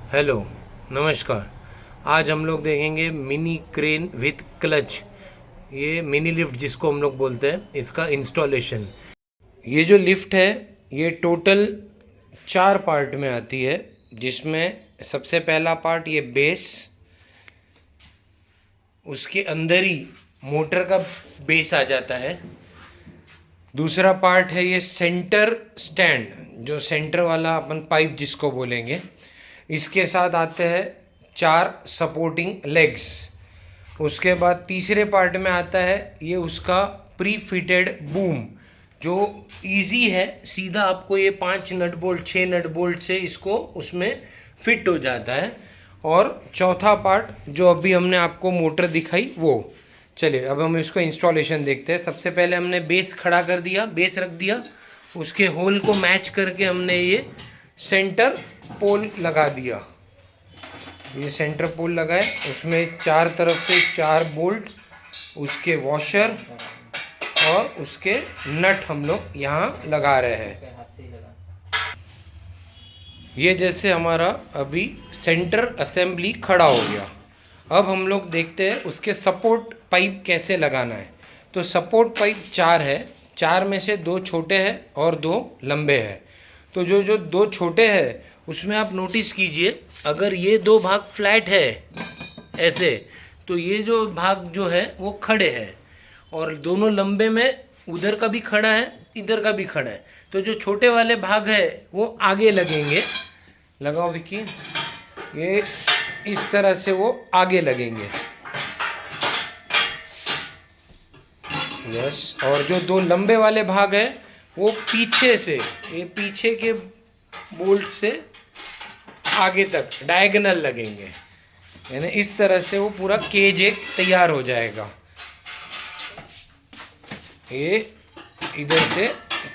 Hello, नमस्कार। आज हम लोग देखेंगे मिनी क्रेन विथ क्लच। ये मिनी लिफ्ट जिसको हम लोग बोलते हैं, इसका इंस्टॉलेशन। ये जो लिफ्ट है ये टोटल 4 पार्ट में आती है, जिसमें सबसे पहला पार्ट ये बेस, उसके अंदर ही मोटर का बेस आ जाता है। दूसरा पार्ट है ये सेंटर स्टैंड, जो सेंटर वाला अपन पाइप जिसको बोलेंगे। इसके साथ आते हैं 4 सपोर्टिंग लेग्स। उसके बाद तीसरे पार्ट में आता है ये उसका प्री फिटेड बूम, जो इजी है। सीधा आपको ये 5 नट बोल्ट 6 नट बोल्ट से इसको उसमें फिट हो जाता है। और चौथा पार्ट जो अभी हमने आपको मोटर दिखाई वो। चलिए अब हम इसको इंस्टॉलेशन देखते हैं। सबसे पहले हमने बेस खड़ा कर दिया, बेस रख दिया, उसके होल को मैच करके हमने ये सेंटर पोल लगा दिया। ये सेंटर पोल लगाए, उसमें 4 तरफ से 4 बोल्ट, उसके वॉशर और उसके नट हम लोग यहाँ लगा रहे हैं। ये जैसे हमारा अभी सेंटर असेंबली खड़ा हो गया। अब हम लोग देखते हैं उसके सपोर्ट पाइप कैसे लगाना है। तो सपोर्ट पाइप 4 है, 4 में से 2 छोटे हैं और 2 लंबे हैं। तो जो जो 2 छोटे हैं उसमें आप नोटिस कीजिए, अगर ये 2 भाग फ्लैट है ऐसे, तो ये जो भाग जो है वो खड़े हैं, और दोनों लंबे में उधर का भी खड़ा है इधर का भी खड़ा है। तो जो छोटे वाले भाग है वो आगे लगेंगे। लगाओ विकी, ये इस तरह से वो आगे लगेंगे। यस, और जो 2 लंबे वाले भाग है वो पीछे से, ये पीछे के बोल्ट से आगे तक डायगोनल लगेंगे। यानी इस तरह से वो पूरा केज एक तैयार हो जाएगा। ये इधर से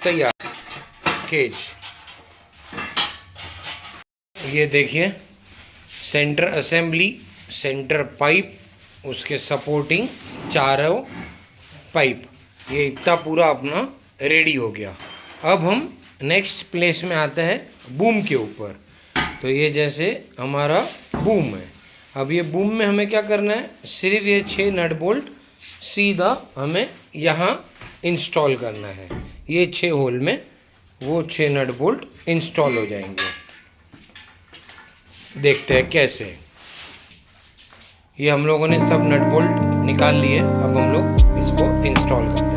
तैयार केज। ये देखिए, सेंटर असेंबली, सेंटर पाइप, उसके सपोर्टिंग चारों पाइप, ये इतना पूरा अपना रेडी हो गया। अब हम नेक्स्ट प्लेस में आते हैं बूम के ऊपर। तो ये जैसे हमारा बूम है। अब ये बूम में हमें क्या करना है, सिर्फ ये 6 नट बोल्ट सीधा हमें यहाँ इंस्टॉल करना है। ये 6 होल में वो 6 नट बोल्ट इंस्टॉल हो जाएंगे। देखते हैं कैसे। ये हम लोगों ने सब नट बोल्ट निकाल लिए। अब हम लोग इसको इंस्टॉल करते हैं।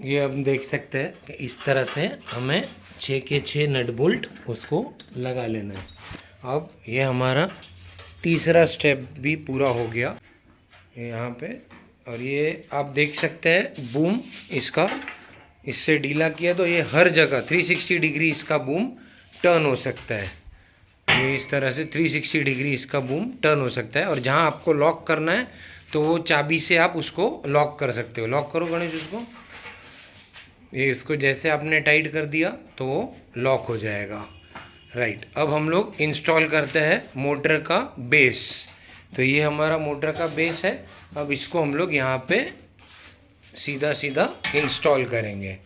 ये हम देख सकते हैं कि इस तरह से हमें 6 के 6 नट बोल्ट उसको लगा लेना है। अब ये हमारा तीसरा स्टेप भी पूरा हो गया यहाँ पे। और ये आप देख सकते हैं बूम इसका, इससे ढीला किया तो ये हर जगह 360 डिग्री इसका बूम टर्न हो सकता है। ये इस तरह से 360 डिग्री इसका बूम टर्न हो सकता है। और जहाँ आपको लॉक करना है तो वो चाबी से आप उसको लॉक कर सकते हो। लॉक करो गणेश उसको। ये इसको जैसे आपने टाइट कर दिया तो वो लॉक हो जाएगा। राइट, अब हम लोग इंस्टॉल करते हैं मोटर का बेस। तो ये हमारा मोटर का बेस है। अब इसको हम लोग यहाँ पे सीधा सीधा इंस्टॉल करेंगे।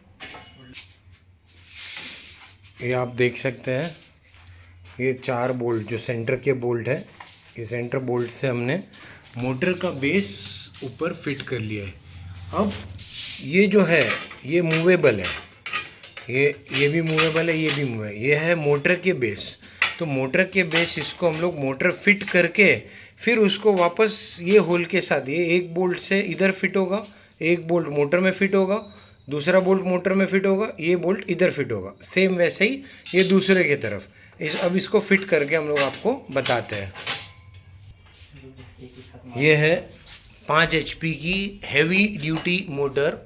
ये आप देख सकते हैं, ये 4 बोल्ट जो सेंटर के बोल्ट है, ये सेंटर बोल्ट से हमने मोटर का बेस ऊपर फिट कर लिया है। अब ये जो है ये मूवेबल है, ये भी मूवेबल है, ये भी मूवेबल है। ये है मोटर के बेस। तो मोटर के बेस इसको हम लोग मोटर फिट करके फिर उसको वापस ये होल के साथ, ये एक बोल्ट से इधर फिट होगा, एक बोल्ट मोटर में फिट होगा, दूसरा बोल्ट मोटर में फिट होगा, ये बोल्ट इधर फिट होगा। सेम वैसे ही ये दूसरे की तरफ। अब इसको फिट करके हम लोग आपको बताते हैं। ये है 5 HP की हैवी ड्यूटी मोटर,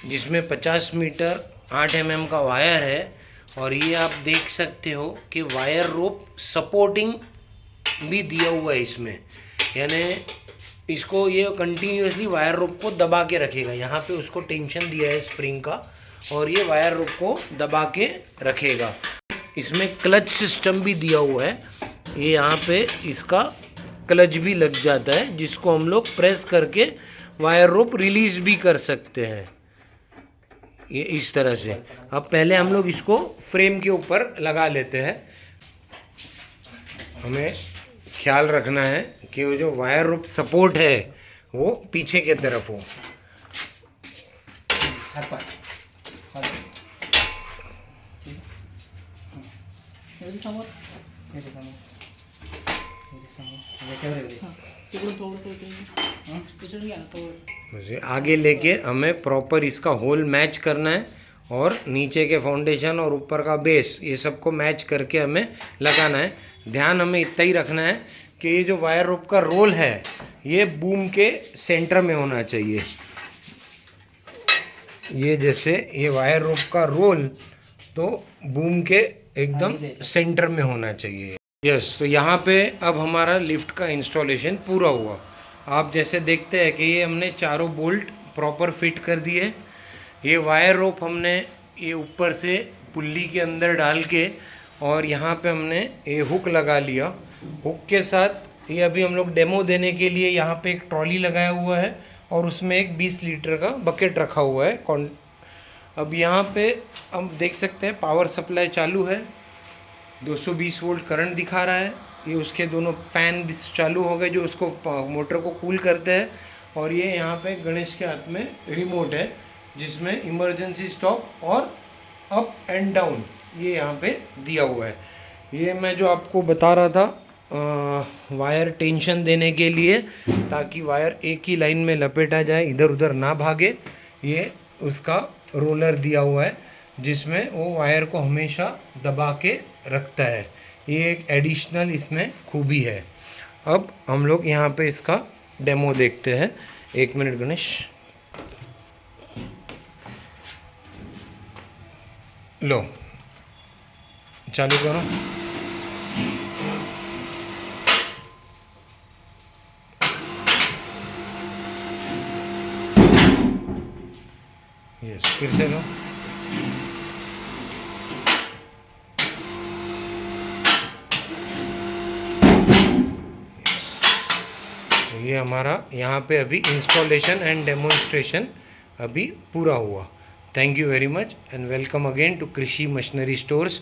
जिसमें 50 मीटर 8 mm का वायर है। और ये आप देख सकते हो कि वायर रोप सपोर्टिंग भी दिया हुआ है इसमें। यानी इसको ये कंटिन्यूसली वायर रोप को दबा के रखेगा। यहाँ पे उसको टेंशन दिया है स्प्रिंग का और ये वायर रोप को दबा के रखेगा। इसमें क्लच सिस्टम भी दिया हुआ है। ये यहाँ पे इसका क्लच भी लग जाता है जिसको हम लोग प्रेस करके वायर रोप रिलीज भी कर सकते हैं। ये इस तरह से। अब पहले हम लोग इसको फ्रेम के ऊपर लगा लेते हैं। हमें ख्याल रखना है कि वो जो वायर रोप सपोर्ट है वो पीछे की तरफ हो। मुझे आगे लेके हमें प्रॉपर इसका होल मैच करना है और नीचे के फाउंडेशन और ऊपर का बेस ये सबको मैच करके हमें लगाना है। ध्यान हमें इतना ही रखना है कि ये जो वायर रोप का रोल है ये बूम के सेंटर में होना चाहिए। ये जैसे ये वायर रोप का रोल तो बूम के एकदम सेंटर में होना चाहिए। यस, तो यहाँ पे अब हमारा लिफ्ट का इंस्टॉलेशन पूरा हुआ। आप जैसे देखते हैं कि ये हमने चारों बोल्ट प्रॉपर फिट कर दिए। ये वायर रोप हमने ये ऊपर से पुल्ली के अंदर डाल के और यहाँ पे हमने ये हुक लगा लिया। हुक के साथ ये अभी हम लोग डेमो देने के लिए यहाँ पे एक ट्रॉली लगाया हुआ है और उसमें एक 20 लीटर का बकेट रखा हुआ है। अब यहाँ पे हम देख सकते हैं पावर सप्लाई चालू है, 220 वोल्ट करंट दिखा रहा है। ये उसके दोनों फैन भी चालू हो गए जो उसको मोटर को कूल करते हैं। और ये यहाँ पे गणेश के हाथ में रिमोट है जिसमें इमरजेंसी स्टॉप और अप एंड डाउन ये यहाँ पे दिया हुआ है। ये मैं जो आपको बता रहा था वायर टेंशन देने के लिए ताकि वायर एक ही लाइन में लपेटा जाए, इधर उधर ना भागे। ये उसका रोलर दिया हुआ है जिसमें वो वायर को हमेशा दबा के रखता है। ये एक एडिशनल इसमें खूबी है। अब हम लोग यहाँ पे इसका डेमो देखते हैं। 1 मिनट गणेश, लो चालू करो। यस, फिर से लो। ये हमारा यहाँ पे अभी इंस्टॉलेशन एंड डेमोन्स्ट्रेशन अभी पूरा हुआ। Thank you very much and welcome again to Krishi machinery stores.